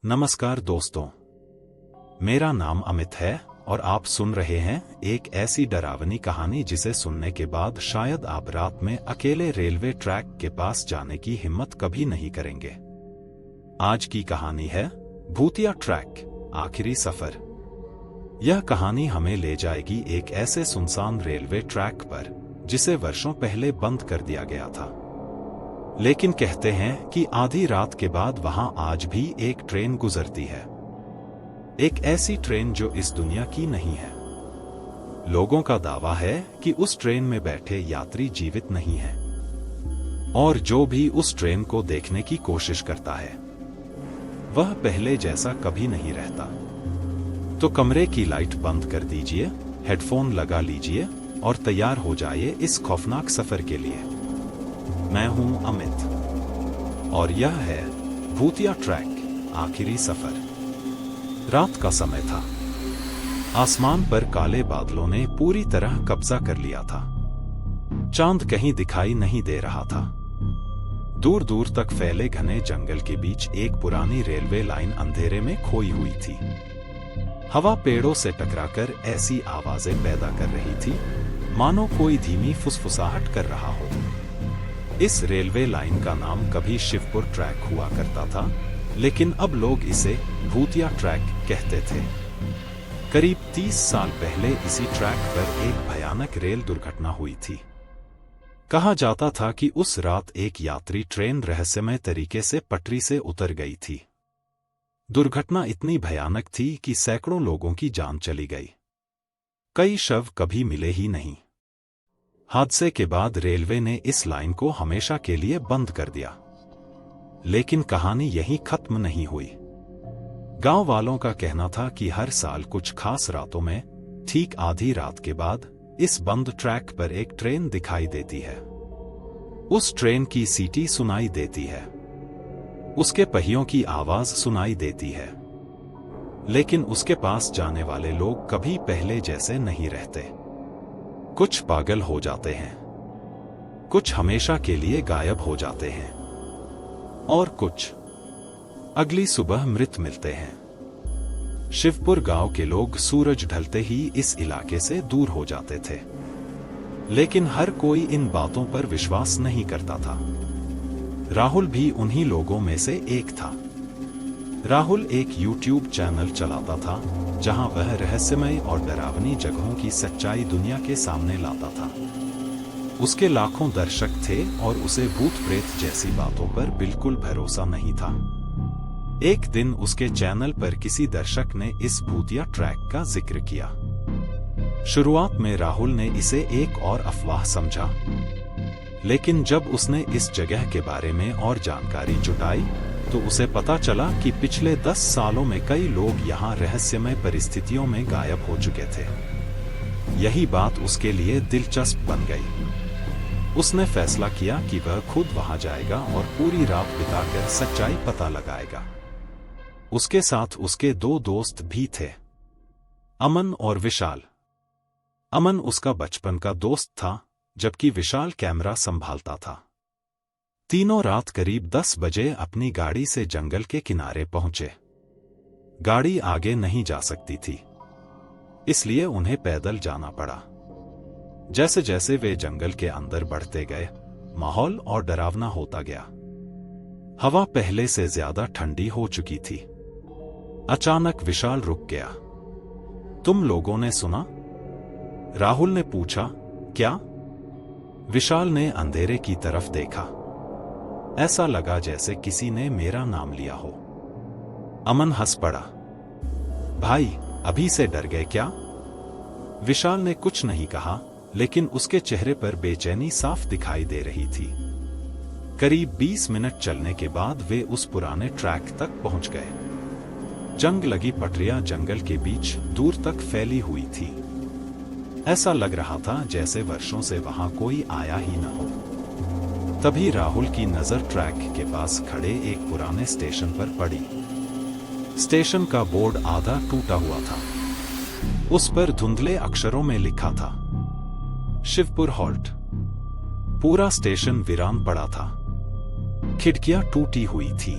नमस्कार दोस्तों, मेरा नाम अमित है और आप सुन रहे हैं एक ऐसी डरावनी कहानी जिसे सुनने के बाद शायद आप रात में अकेले रेलवे ट्रैक के पास जाने की हिम्मत कभी नहीं करेंगे। आज की कहानी है भूतिया ट्रैक, आखिरी सफर। यह कहानी हमें ले जाएगी एक ऐसे सुनसान रेलवे ट्रैक पर जिसे वर्षों पहले बंद कर दिया गया था, लेकिन कहते हैं कि आधी रात के बाद वहां आज भी एक ट्रेन गुजरती है। एक ऐसी ट्रेन जो इस दुनिया की नहीं है। लोगों का दावा है कि उस ट्रेन में बैठे यात्री जीवित नहीं हैं, और जो भी उस ट्रेन को देखने की कोशिश करता है वह पहले जैसा कभी नहीं रहता। तो कमरे की लाइट बंद कर दीजिए, हेडफोन लगा लीजिए और तैयार हो जाइए इस खौफनाक सफर के लिए। मैं हूं अमित और यह है भूतिया ट्रैक, आखिरी सफर। रात का समय था। आसमान पर काले बादलों ने पूरी तरह कब्जा कर लिया था। चांद कहीं दिखाई नहीं दे रहा था। दूर दूर तक फैले घने जंगल के बीच एक पुरानी रेलवे लाइन अंधेरे में खोई हुई थी। हवा पेड़ों से टकराकर ऐसी आवाजें पैदा कर रही थी मानो कोई धीमी फुसफुसाहट कर रहा हो। इस रेलवे लाइन का नाम कभी शिवपुर ट्रैक हुआ करता था, लेकिन अब लोग इसे भूतिया ट्रैक कहते थे। करीब 30 साल पहले इसी ट्रैक पर एक भयानक रेल दुर्घटना हुई थी। कहा जाता था कि उस रात एक यात्री ट्रेन रहस्यमय तरीके से पटरी से उतर गई थी। दुर्घटना इतनी भयानक थी कि सैकड़ों लोगों की जान चली गई। कई शव कभी मिले ही नहीं। हादसे के बाद रेलवे ने इस लाइन को हमेशा के लिए बंद कर दिया। लेकिन कहानी यहीं खत्म नहीं हुई। गांव वालों का कहना था कि हर साल कुछ खास रातों में ठीक आधी रात के बाद इस बंद ट्रैक पर एक ट्रेन दिखाई देती है। उस ट्रेन की सीटी सुनाई देती है, उसके पहियों की आवाज सुनाई देती है, लेकिन उसके पास जाने वाले लोग कभी पहले जैसे नहीं रहते। कुछ पागल हो जाते हैं, कुछ हमेशा के लिए गायब हो जाते हैं, और कुछ अगली सुबह मृत मिलते हैं। शिवपुर गांव के लोग सूरज ढलते ही इस इलाके से दूर हो जाते थे, लेकिन हर कोई इन बातों पर विश्वास नहीं करता था। राहुल भी उन्हीं लोगों में से एक था। राहुल एक YouTube चैनल चलाता था जहां वह रहस्यमय और डरावनी जगहों की सच्चाई दुनिया के सामने लाता था। उसके लाखों दर्शक थे और उसे भूत प्रेत जैसी बातों पर बिल्कुल भरोसा नहीं था। एक दिन उसके चैनल पर किसी दर्शक ने इस भूतिया ट्रैक का जिक्र किया। शुरुआत में राहुल ने इसे एक और अफवाह समझा, लेकिन जब उसने इस जगह के बारे में और जानकारी जुटाई तो उसे पता चला कि पिछले 10 सालों में कई लोग यहाँ रहस्यमय परिस्थितियों में गायब हो चुके थे। यही बात उसके लिए दिलचस्प बन गई। उसने फैसला किया कि वह खुद वहां जाएगा और पूरी रात बिताकर सच्चाई पता लगाएगा। उसके साथ उसके 2 दोस्त भी थे, अमन और विशाल। अमन उसका बचपन का दोस्त था, जबकि विशाल कैमरा संभालता था। तीनों रात करीब 10 बजे अपनी गाड़ी से जंगल के किनारे पहुंचे। गाड़ी आगे नहीं जा सकती थी, इसलिए उन्हें पैदल जाना पड़ा। जैसे जैसे वे जंगल के अंदर बढ़ते गए, माहौल और डरावना होता गया। हवा पहले से ज्यादा ठंडी हो चुकी थी। अचानक विशाल रुक गया। तुम लोगों ने सुना? राहुल ने पूछा। क्या? विशाल ने अंधेरे की तरफ देखा। ऐसा लगा जैसे किसी ने मेरा नाम लिया हो। अमन हंस पड़ा। भाई, अभी से डर गए क्या? विशाल ने कुछ नहीं कहा, लेकिन उसके चेहरे पर बेचैनी साफ दिखाई दे रही थी। करीब 20 मिनट चलने के बाद वे उस पुराने ट्रैक तक पहुंच गए। जंग लगी पटरियां जंगल के बीच दूर तक फैली हुई थी। ऐसा लग रहा था जैसे वर्षों से वहां कोई आया ही न हो। तभी राहुल की नजर ट्रैक के पास खड़े एक पुराने स्टेशन पर पड़ी। स्टेशन का बोर्ड आधा टूटा हुआ था। उस पर धुंधले अक्षरों में लिखा था, शिवपुर हॉल्ट। पूरा स्टेशन वीरान पड़ा था। खिड़कियां टूटी हुई थी।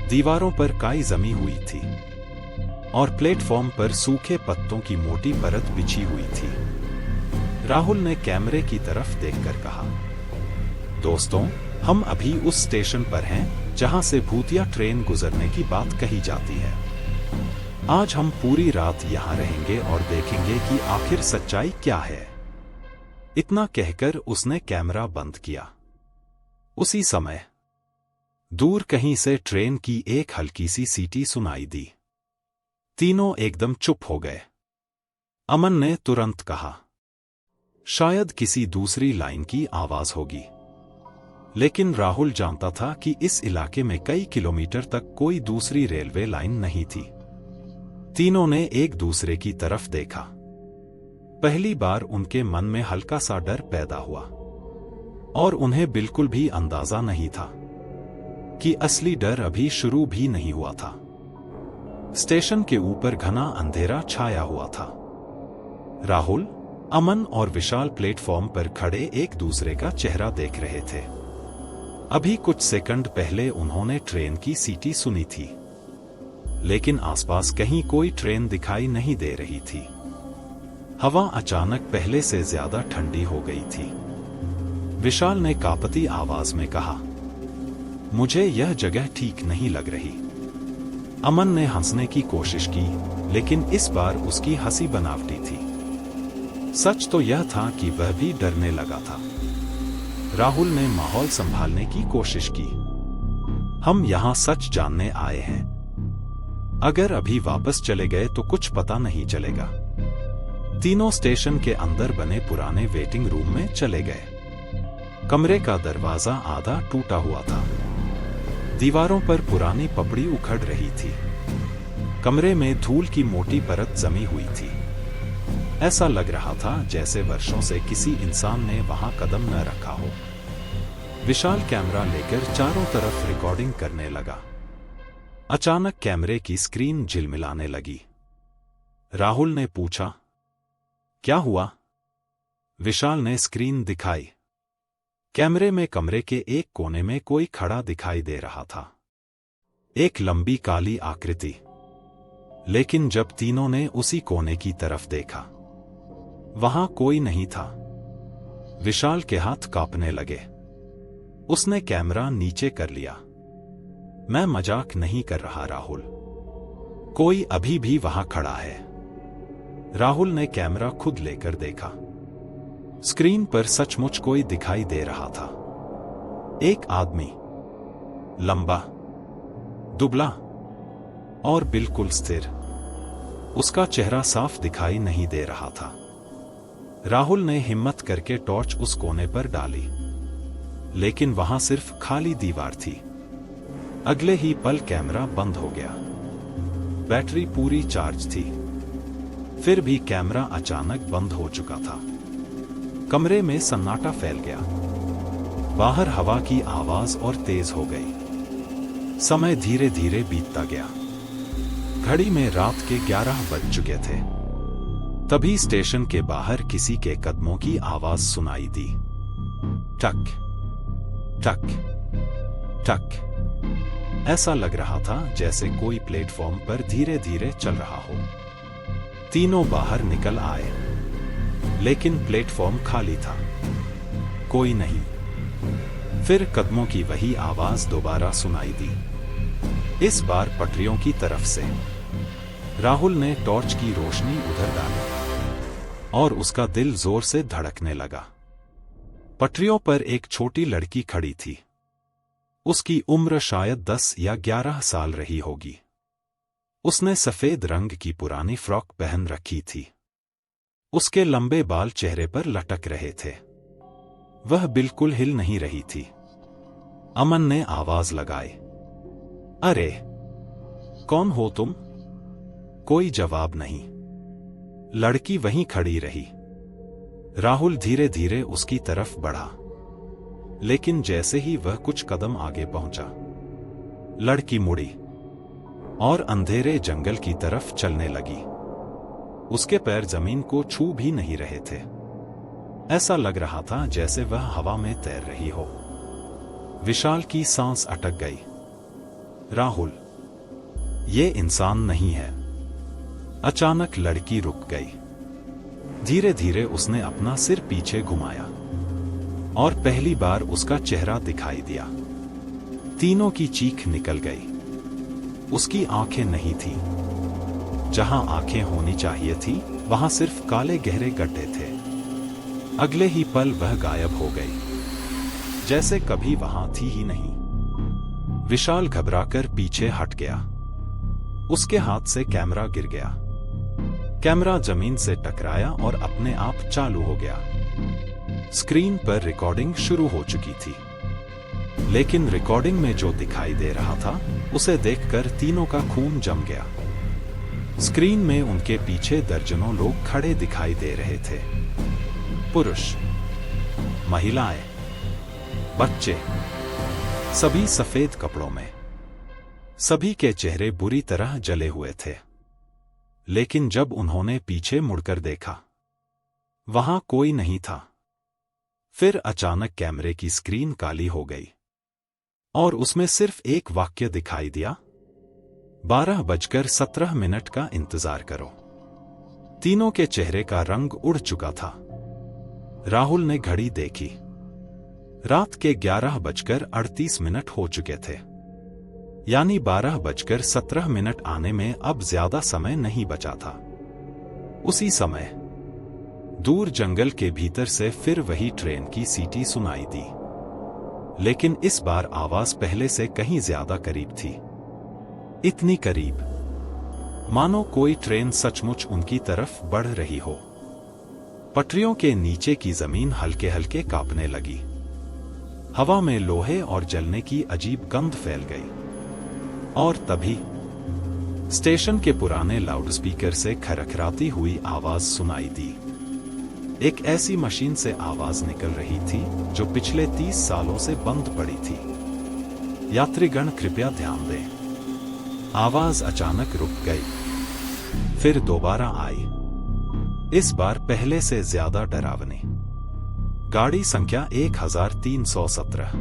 दीवारों पर काई जमी हुई थी और प्लेटफॉर्म पर सूखे पत्तों की मोटी परत बिछी हुई थी। राहुल ने कैमरे की तरफ देखकर कहा, दोस्तों, हम अभी उस स्टेशन पर हैं जहां से भूतिया ट्रेन गुजरने की बात कही जाती है। आज हम पूरी रात यहां रहेंगे और देखेंगे कि आखिर सच्चाई क्या है। इतना कहकर उसने कैमरा बंद किया। उसी समय दूर कहीं से ट्रेन की एक हल्की सी सीटी सुनाई दी। तीनों एकदम चुप हो गए। अमन ने तुरंत कहा, शायद किसी दूसरी लाइन की आवाज होगी। लेकिन राहुल जानता था कि इस इलाके में कई किलोमीटर तक कोई दूसरी रेलवे लाइन नहीं थी। तीनों ने एक दूसरे की तरफ देखा। पहली बार उनके मन में हल्का सा डर पैदा हुआ और उन्हें बिल्कुल भी अंदाजा नहीं था कि असली डर अभी शुरू भी नहीं हुआ था। स्टेशन के ऊपर घना अंधेरा छाया हुआ था। राहुल, अमन और विशाल प्लेटफॉर्म पर खड़े एक दूसरे का चेहरा देख रहे थे। अभी कुछ सेकंड पहले उन्होंने ट्रेन की सीटी सुनी थी, लेकिन आसपास कहीं कोई ट्रेन दिखाई नहीं दे रही थी। हवा अचानक पहले से ज्यादा ठंडी हो गई थी। विशाल ने कांपती आवाज में कहा, मुझे यह जगह ठीक नहीं लग रही। अमन ने हंसने की कोशिश की, लेकिन इस बार उसकी हंसी बनावटी थी। सच तो यह था कि वह भी डरने लगा था। राहुल ने माहौल संभालने की कोशिश की। हम यहां सच जानने आए हैं। अगर अभी वापस चले गए तो कुछ पता नहीं चलेगा। तीनों स्टेशन के अंदर बने पुराने वेटिंग रूम में चले गए। कमरे का दरवाजा आधा टूटा हुआ था। दीवारों पर पुरानी पपड़ी उखड़ रही थी। कमरे में धूल की मोटी परत जमी हुई थी। ऐसा लग रहा था जैसे वर्षों से किसी इंसान ने वहां कदम न रखा हो। विशाल कैमरा लेकर चारों तरफ रिकॉर्डिंग करने लगा। अचानक कैमरे की स्क्रीन झिलमिलाने लगी। राहुल ने पूछा, क्या हुआ? विशाल ने स्क्रीन दिखाई। कैमरे में कमरे के एक कोने में कोई खड़ा दिखाई दे रहा था। एक लंबी काली आकृति। लेकिन जब तीनों ने उसी कोने की तरफ देखा, वहां कोई नहीं था। विशाल के हाथ कांपने लगे। उसने कैमरा नीचे कर लिया। मैं मजाक नहीं कर रहा राहुल, कोई अभी भी वहां खड़ा है। राहुल ने कैमरा खुद लेकर देखा। स्क्रीन पर सचमुच कोई दिखाई दे रहा था। एक आदमी, लंबा, दुबला और बिल्कुल स्थिर। उसका चेहरा साफ दिखाई नहीं दे रहा था। राहुल ने हिम्मत करके टॉर्च उस कोने पर डाली, लेकिन वहां सिर्फ खाली दीवार थी। अगले ही पल कैमरा बंद हो गया। बैटरी पूरी चार्ज थी। फिर भी कैमरा अचानक बंद हो चुका था। कमरे में सन्नाटा फैल गया। बाहर हवा की आवाज और तेज हो गई। समय धीरे धीरे बीतता गया। घड़ी में रात के 11 बज चुके थे। तभी स्टेशन के बाहर किसी के कदमों की आवाज सुनाई दी। टक टक टक। ऐसा लग रहा था जैसे कोई प्लेटफॉर्म पर धीरे धीरे चल रहा हो। तीनों बाहर निकल आए, लेकिन प्लेटफॉर्म खाली था। कोई नहीं। फिर कदमों की वही आवाज दोबारा सुनाई दी, इस बार पटरियों की तरफ से। राहुल ने टॉर्च की रोशनी उधर डाली और उसका दिल जोर से धड़कने लगा। पटरियों पर एक छोटी लड़की खड़ी थी। उसकी उम्र शायद 10 या 11 साल रही होगी। उसने सफेद रंग की पुरानी फ्रॉक पहन रखी थी। उसके लंबे बाल चेहरे पर लटक रहे थे। वह बिल्कुल हिल नहीं रही थी। अमन ने आवाज लगाई, अरे, कौन हो तुम? कोई जवाब नहीं। लड़की वहीं खड़ी रही। राहुल धीरे धीरे उसकी तरफ बढ़ा, लेकिन जैसे ही वह कुछ कदम आगे पहुंचा, लड़की मुड़ी और अंधेरे जंगल की तरफ चलने लगी। उसके पैर जमीन को छू भी नहीं रहे थे। ऐसा लग रहा था जैसे वह हवा में तैर रही हो। विशाल की सांस अटक गई। राहुल, ये इंसान नहीं है। अचानक लड़की रुक गई। धीरे धीरे उसने अपना सिर पीछे घुमाया और पहली बार उसका चेहरा दिखाई दिया। तीनों की चीख निकल गई। उसकी आंखें नहीं थी। जहां आंखें होनी चाहिए थी वहां सिर्फ काले गहरे गड्ढे थे। अगले ही पल वह गायब हो गई, जैसे कभी वहां थी ही नहीं। विशाल घबराकर पीछे हट गया। उसके हाथ से कैमरा गिर गया। कैमरा जमीन से टकराया और अपने आप चालू हो गया। स्क्रीन पर रिकॉर्डिंग शुरू हो चुकी थी, लेकिन रिकॉर्डिंग में जो दिखाई दे रहा था उसे देखकर तीनों का खून जम गया। स्क्रीन में उनके पीछे दर्जनों लोग खड़े दिखाई दे रहे थे। पुरुष, महिलाएं, बच्चे, सभी सफेद कपड़ों में। सभी के चेहरे बुरी तरह जले हुए थे। लेकिन जब उन्होंने पीछे मुड़कर देखा, वहां कोई नहीं था। फिर अचानक कैमरे की स्क्रीन काली हो गई और उसमें सिर्फ एक वाक्य दिखाई दिया, 12:17 का इंतजार करो। तीनों के चेहरे का रंग उड़ चुका था। राहुल ने घड़ी देखी। रात के 11:38 हो चुके थे, यानी 12:17 आने में अब ज्यादा समय नहीं बचा था। उसी समय दूर जंगल के भीतर से फिर वही ट्रेन की सीटी सुनाई दी, लेकिन इस बार आवाज पहले से कहीं ज्यादा करीब थी। इतनी करीब मानो कोई ट्रेन सचमुच उनकी तरफ बढ़ रही हो। पटरियों के नीचे की जमीन हल्के हल्के कांपने लगी। हवा में लोहे और जलने की अजीब गंध फैल गई। और तभी स्टेशन के पुराने लाउडस्पीकर से खरखराती हुई आवाज सुनाई दी। एक ऐसी मशीन से आवाज निकल रही थी जो पिछले 30 सालों से बंद पड़ी थी। यात्रीगण कृपया ध्यान दें। आवाज अचानक रुक गई, फिर दोबारा आई, इस बार पहले से ज्यादा डरावनी। गाड़ी संख्या 1317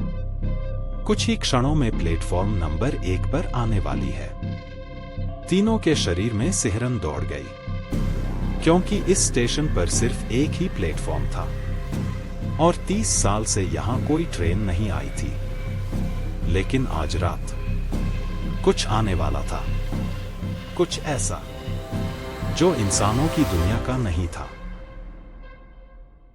कुछ ही क्षणों में प्लेटफॉर्म नंबर 1 पर आने वाली है। तीनों के शरीर में सिहरन दौड़ गई, क्योंकि इस स्टेशन पर सिर्फ एक ही प्लेटफॉर्म था और 30 साल से यहां कोई ट्रेन नहीं आई थी। लेकिन आज रात कुछ आने वाला था, कुछ ऐसा जो इंसानों की दुनिया का नहीं था।